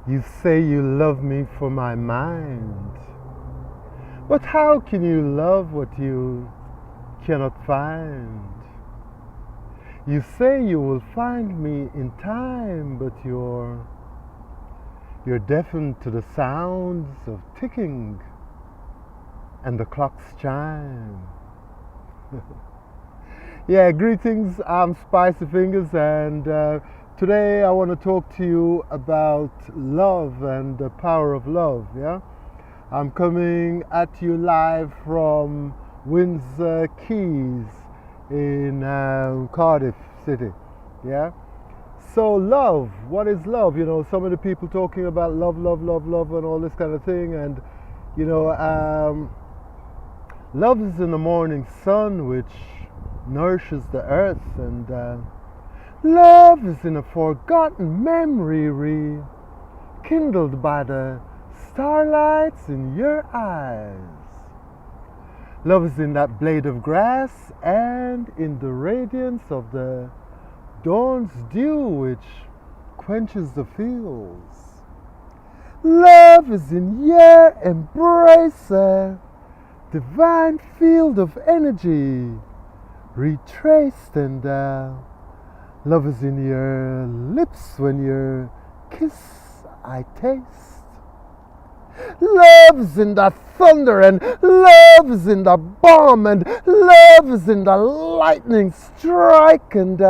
You say you love me for my mind, but how can you love what you cannot find? You say you will find me in time, but you're deafened to the sounds of ticking and the clock's chime. Yeah, greetings, I'm Spicy Fingers, and today I want to talk to you about love and the power of love. Yeah, I'm coming at you live from Windsor Keys in Cardiff City. Yeah, so love, what is love? You know, so many people talking about love, love, love, love, and all this kind of thing, and you know, love is in the morning sun, which nourishes the earth, and love is in a forgotten memory rekindled by the starlights in your eyes. Love is in that blade of grass and in the radiance of the dawn's dew, which quenches the fields. Love is in your embrace, a divine field of energy retraced, and love is in your lips when your kiss I taste. Love is in the thunder, and love is in the bomb, and love is in the lightning strike, and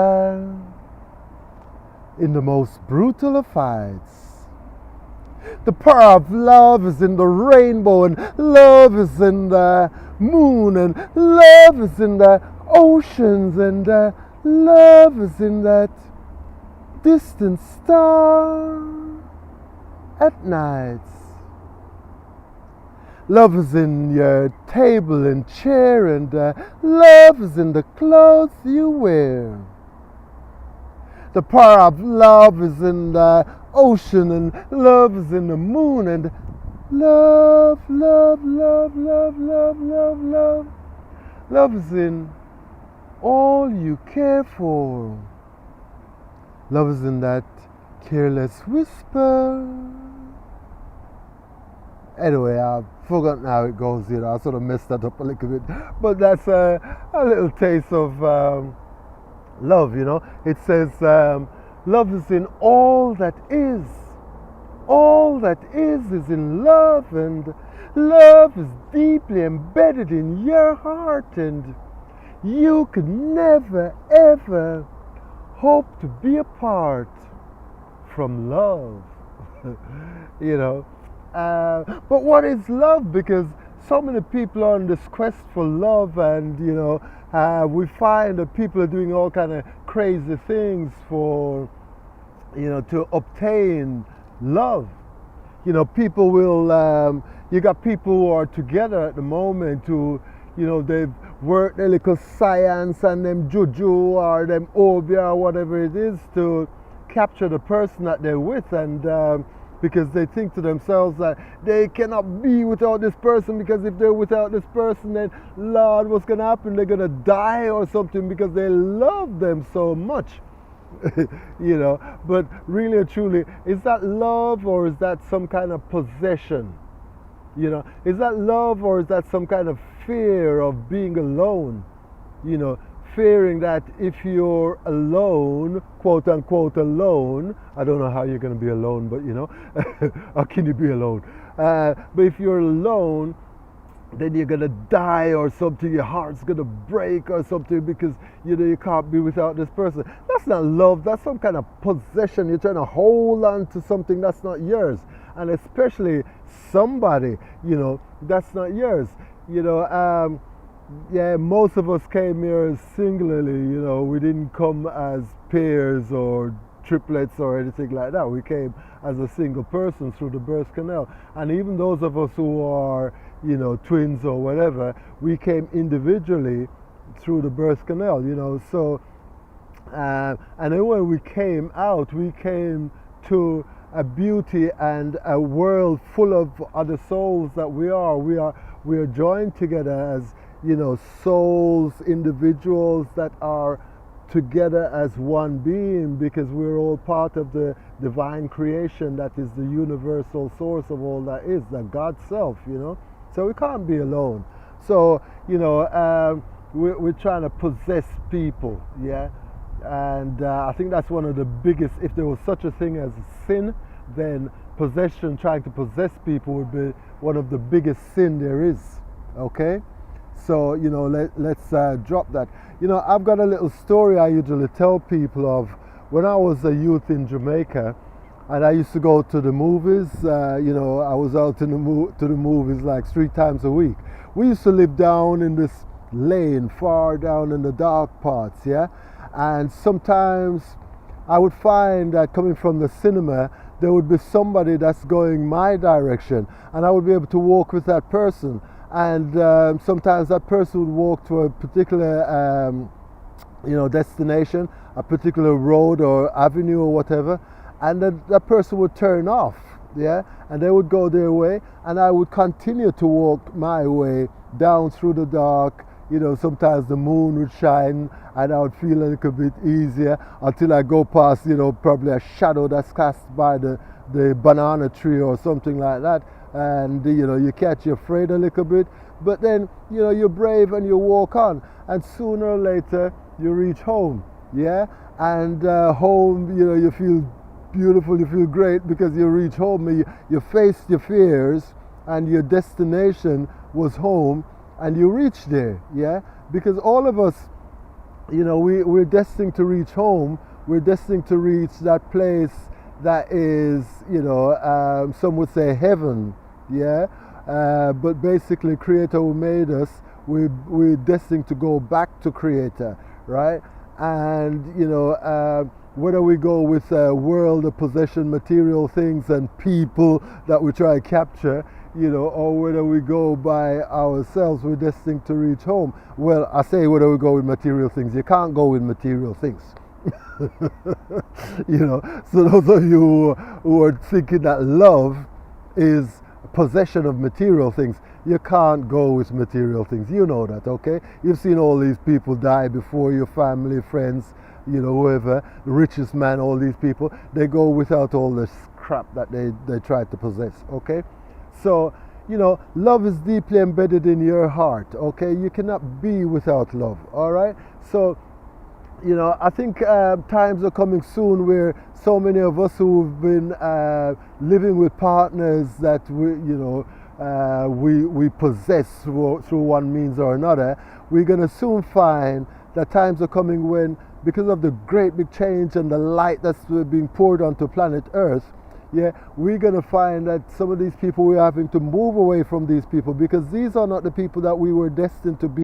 in the most brutal of fights. The power of love is in the rainbow, and love is in the moon, and love is in the oceans, and love is in that distant star at nights. Love is in your table and chair, and love is in the clothes you wear. The power of love is in the ocean, and love is in the moon, and love, love, love, love, love, love, love. Love is in all you care for. Love is in that careless whisper. Anyway, I've forgotten how it goes, you know, I sort of messed that up a little bit. But that's a little taste of love, you know. It says, love is in all that is. All that is in love, and love is deeply embedded in your heart, and you could never ever hope to be apart from love. You know, but what is love? Because so many people are on this quest for love, and you know, we find that people are doing all kind of crazy things for, you know, to obtain love. You know, people will you got people who are together at the moment who, you know, they've worked their little science and them juju or them obia or whatever it is to capture the person that they're with, and because they think to themselves that they cannot be without this person, because if they're without this person, then Lord, what's gonna happen? They're gonna die or something, because they love them so much. You know, but really and truly, is that love, or is that some kind of possession? You know, is that love, or is that some kind of fear of being alone? You know, fearing that if you're alone, quote unquote alone, I don't know how you're going to be alone, but you know, how can you be alone? But if you're alone, then you're gonna die or something, your heart's gonna break or something, because you know you can't be without this person. That's not love, that's some kind of possession. You're trying to hold on to something that's not yours, and especially somebody, you know, that's not yours. You know, yeah, most of us came here singularly, you know, we didn't come as pairs or triplets or anything like that. We came as a single person through the birth canal, and even those of us who are, you know, twins or whatever, we came individually through the birth canal, you know. So and then when we came out, we came to a beauty and a world full of other souls that we are joined together as, you know, souls, individuals that are together as one being, because we're all part of the divine creation that is the universal source of all that is, the God self, you know. So we can't be alone. So, you know, we're trying to possess people, yeah. And I think that's one of the biggest, if there was such a thing as sin, then possession, trying to possess people, would be one of the biggest sin there is, okay. So, you know, let's drop that. You know, I've got a little story I usually tell people of when I was a youth in Jamaica, and I used to go to the movies. You know, I was out to the movies like 3 times a week. We used to live down in this lane, far down in the dark parts, yeah. And sometimes I would find that coming from the cinema, there would be somebody that's going my direction, and I would be able to walk with that person. And sometimes that person would walk to a particular you know, destination, a particular road or avenue or whatever, and that person would turn off, yeah, and they would go their way, and I would continue to walk my way down through the dark. You know, sometimes the moon would shine and I would feel a little bit easier until I go past, you know, probably a shadow that's cast by the banana tree or something like that. And, you know, you catch you afraid a little bit, but then, you know, you're brave and you walk on, and sooner or later you reach home, yeah. And home, you know, you feel beautiful, you feel great because you reach home, you faced your fears, and your destination was home, and you reach there, yeah. Because all of us, you know, we're destined to reach home. We're destined to reach that place that is, you know, some would say heaven, yeah. But basically, Creator who made us, we're destined to go back to Creator, right? And, you know, whether we go with a world of possession, material things and people that we try to capture, you know, or whether we go by ourselves, we're destined to reach home. Well, I say whether we go with material things. You can't go with material things. You know, so those of you who are thinking that love is possession of material things, you can't go with material things. You know that, okay? You've seen all these people die before, your family, friends, you know, whoever, the richest man, all these people, they go without all this crap that they try to possess, okay? So, you know, love is deeply embedded in your heart, okay? You cannot be without love, all right? So, you know, I think times are coming soon where so many of us who've been living with partners that we possess through one means or another, we're going to soon find that times are coming when, because of the great big change and the light that's being poured onto planet Earth, yeah, we're going to find that some of these people, we're having to move away from these people, because these are not the people that we were destined to be.